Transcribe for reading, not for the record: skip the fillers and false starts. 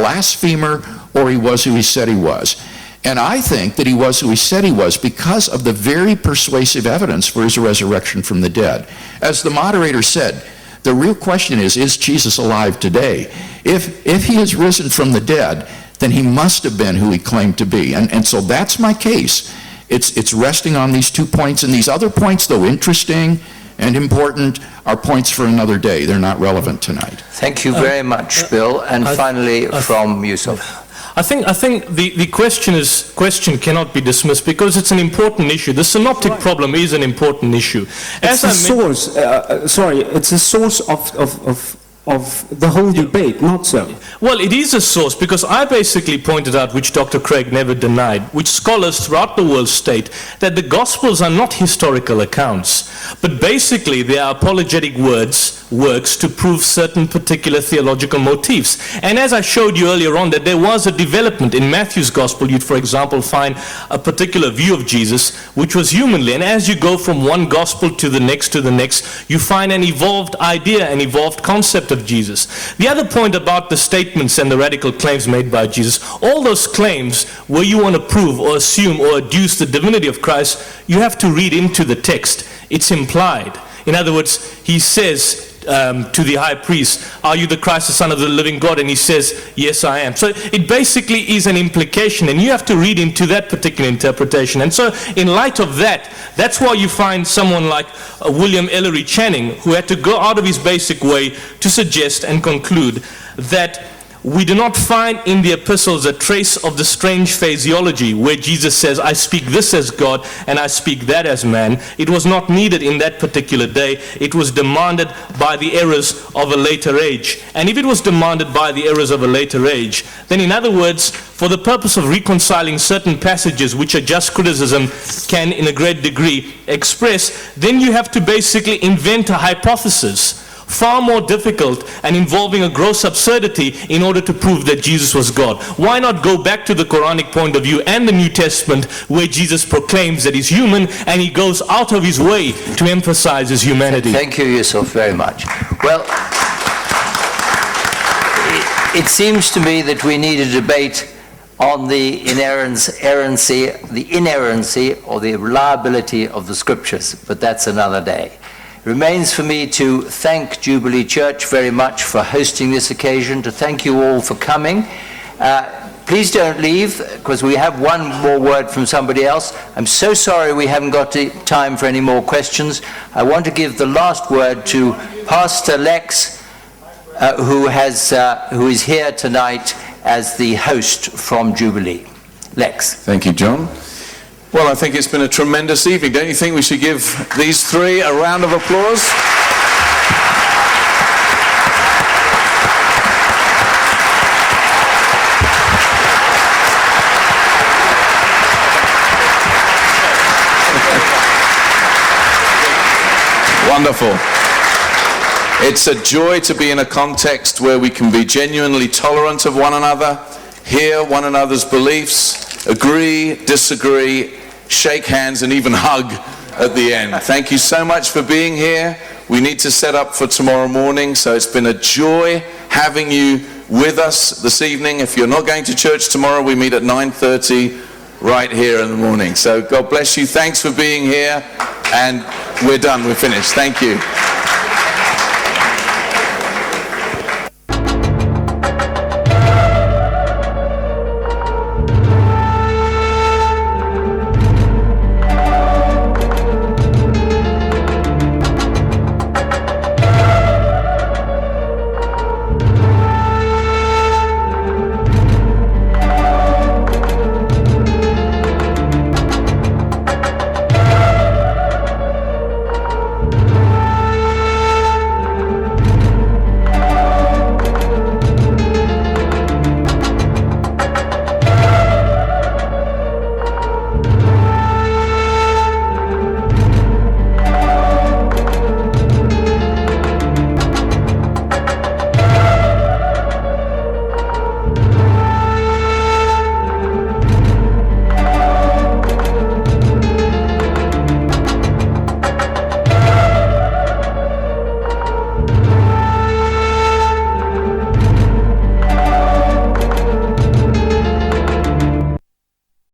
blasphemer or he was who he said he was. And I think that he was who he said he was because of the very persuasive evidence for his resurrection from the dead. As the moderator said, the real question is Jesus alive today? If he has risen from the dead, then he must have been who he claimed to be. And so that's my case. It's resting on these 2 points, and these other points, though interesting and important, are points for another day. They're not relevant tonight. Thank you very much, Bill. And finally, from Yusuf. I think the question cannot be dismissed because it's an important issue. The synoptic problem is an important issue. It's a source. It's a source of the whole debate, not so. Well, it is a source because I basically pointed out, which Dr. Craig never denied, which scholars throughout the world state, that the Gospels are not historical accounts, but basically they are apologetic works to prove certain particular theological motifs. And as I showed you earlier on, that there was a development in Matthew's Gospel. You'd, for example, find a particular view of Jesus, which was humanly. And as you go from one Gospel to the next, you find an evolved idea, an evolved concept of Jesus. The other point about the statements and the radical claims made by Jesus, all those claims where you want to prove or assume or adduce the divinity of Christ, you have to read into the text. It's implied. In other words, he says to the high priest, "Are you the Christ, the Son of the living God?" And he says, "Yes, I am." So it basically is an implication, and you have to read into that particular interpretation. And so in light of that, that's why you find someone like William Ellery Channing, who had to go out of his basic way to suggest and conclude that we do not find in the epistles a trace of the strange phraseology where Jesus says, "I speak this as God and I speak that as man." It was not needed in that particular day. It was demanded by the errors of a later age. And if it was demanded by the errors of a later age, then in other words, for the purpose of reconciling certain passages which a just criticism can in a great degree express, then you have to basically invent a hypothesis, far more difficult and involving a gross absurdity in order to prove that Jesus was God. Why not go back to the Quranic point of view and the New Testament where Jesus proclaims that he's human and he goes out of his way to emphasize his humanity? Thank you, Yusuf, very much. Well, it seems to me that we need a debate on the inerrancy or the reliability of the scriptures, but that's another day. Remains for me to thank Jubilee Church very much for hosting this occasion, to thank you all for coming. Please don't leave, because we have one more word from somebody else. I'm so sorry we haven't got time for any more questions. I want to give the last word to Pastor Lex, who is here tonight as the host from Jubilee. Lex. Thank you, John. Well, I think it's been a tremendous evening. Don't you think we should give these three a round of applause? Wonderful. It's a joy to be in a context where we can be genuinely tolerant of one another, hear one another's beliefs, agree, disagree, shake hands, and even hug at the end. Thank you so much for being here. We need to set up for tomorrow morning, so it's been a joy having you with us this evening. If you're not going to church tomorrow, we meet at 9:30 right here in the morning. So God bless you. Thanks for being here, and we're done. We're finished. Thank you.